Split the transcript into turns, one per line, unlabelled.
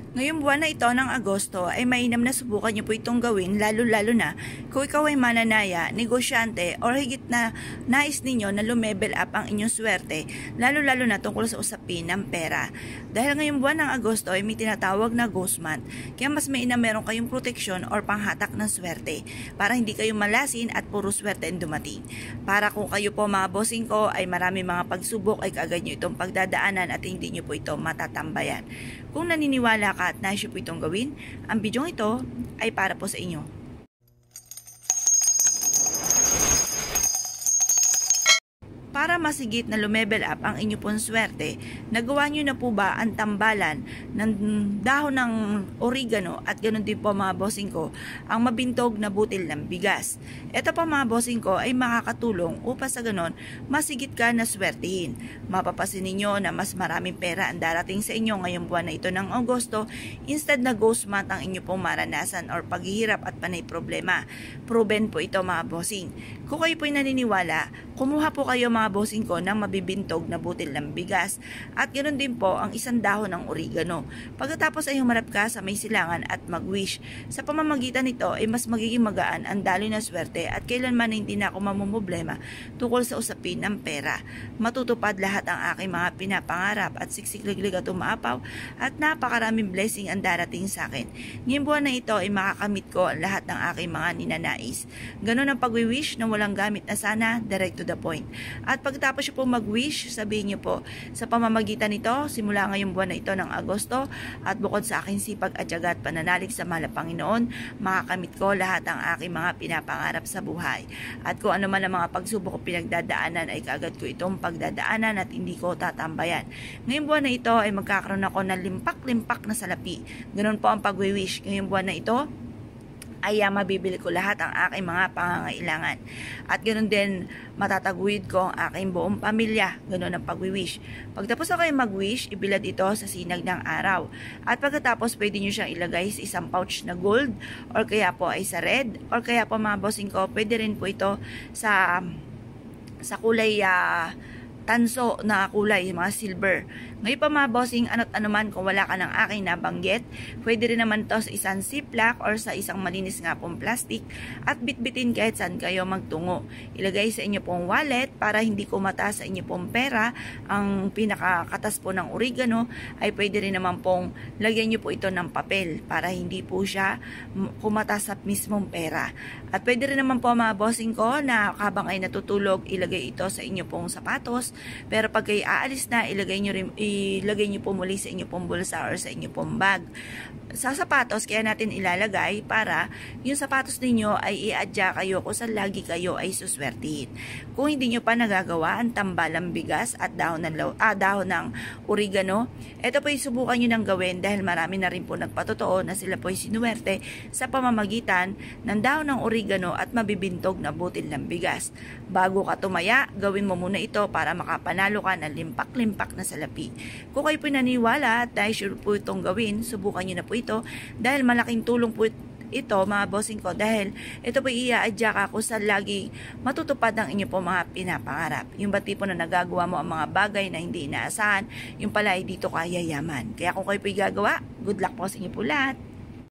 Ngayong buwan na ito ng Agosto ay mainam na subukan niyo po itong gawin lalo-lalo na kung ikaw ay mananaya, negosyante o higit na nais ninyo na lumevel up ang inyong swerte lalo-lalo na tungkol sa usapin ng pera. Dahil ngayong buwan ng Agosto ay may tinatawag na ghost month, kaya mas mainam meron kayong proteksyon or panghatak ng swerte para hindi kayo malasin at puro swerte ang dumating. Para kung kayo po mga bossing ko ay marami mga pagsubok ay kaagad nyo itong pagdadaanan at hindi nyo po ito matatambayan. Kung naniniwala ka at nais po itong gawin, ang bidyong ito ay para po sa inyo. Para masigit na lumevel up ang inyo pong swerte, nagawa nyo na po ba ang tambalan ng dahon ng oregano at ganoon din po mga bossing ko, ang mabintog na butil ng bigas. Ito po mga bossing ko ay makakatulong upang sa ganoon masigit ka na swertihin. Mapapasin ninyo na mas maraming pera ang darating sa inyo ngayong buwan na ito ng Agosto instead na ghost month ang inyo pong maranasan or paghihirap at panay problema. Proven po ito mga bossing. Kung kayo po'y naniniwala, kumuha po kayo mga bossing ko ng mabibintog na butil ng bigas at ganoon din po ang isang dahon ng oregano. Pagkatapos ay humarap ka sa may silangan at mag-wish. Sa pamamagitan nito ay mas magiging magaan ang daloy na swerte at kailanman hindi na ako mamumblema tungkol sa usapin ng pera. Matutupad lahat ang aking mga pinapangarap at siksikliglig at umaapaw at napakaraming blessing ang darating sa akin. Ngayong buwan na ito ay makakamit ko ang lahat ng aking mga ninanais. Ganon ang pag-wish na walang gamit na sana, direct to the point. At pagkatapos nyo po mag-wish, sabihin nyo po, sa pamamagitan nito, simula ngayong buwan na ito ng Agosto, at bukod sa aking sipag at tiyaga at pananalig sa mahal na Panginoon, makakamit ko lahat ang aking mga pinapangarap sa buhay. At kung ano man ang mga pagsubok o pinagdadaanan, ay kaagad ko itong pagdadaanan at hindi ko tatambayan. Ngayong buwan na ito ay magkakaroon ako ng limpak-limpak na salapi. Ganon po ang pag-wish. Ngayong buwan na ito, ay mabibili ko lahat ang aking mga pangangailangan. At ganoon din, matataguyod ko ang aking buong pamilya. Ganoon ang pag-wish. Pagtapos ako ay mag-wish, ibilad ito sa sinag ng araw. At pagkatapos, pwede nyo siyang ilagay sa isang pouch na gold, or kaya po ay sa red, or kaya po mga bossing ko, pwede rin po ito sa kulay tanso na kulay, mga silver. Ngayon pa mga bossing, ano't ano man kung wala ka ng aking nabanggit, pwede rin naman to sa isang ziplock or sa isang malinis nga pong plastic at bitbitin kahit saan kayo magtungo. Ilagay sa inyo pong wallet para hindi kumata sa inyo pong pera. Ang pinakakatas po ng oregano ay pwede rin naman pong lagyan nyo po ito ng papel para hindi po siya kumata sa mismong pera. At pwede rin naman po mga bossing ko na habang ay natutulog, ilagay ito sa inyo pong sapatos. Pero pag kayo aalis na, ilagay nyo po muli sa inyo pong bulsa or sa inyo pong bag. Sa sapatos, kaya natin ilalagay para yung sapatos ninyo ay i-adya kayo kung saan lagi kayo ay suswertihin. Kung hindi nyo pa nagagawa ang tambalang bigas at dahon ng oregano, ito po subukan nyo nang gawin dahil marami na rin po nagpatotoo na sila po ay sinuwerte sa pamamagitan ng dahon ng oregano at mabibintog na butil ng bigas. Bago ka tumaya, gawin mo muna ito para makapanalo ka ng limpak-limpak na salapi. Kung kayo po naniwala at dahil sure po itong gawin, subukan nyo na po ito dahil malaking tulong po ito mga bossing ko dahil ito po i-aadya ka kung saan lagi matutupad ang inyo po mga pinapangarap. Yung ba tipo na nagagawa mo ang mga bagay na hindi inaasahan, yung pala ay dito ka yayaman. Kaya kung kayo po gagawa, good luck po sa inyo po lahat.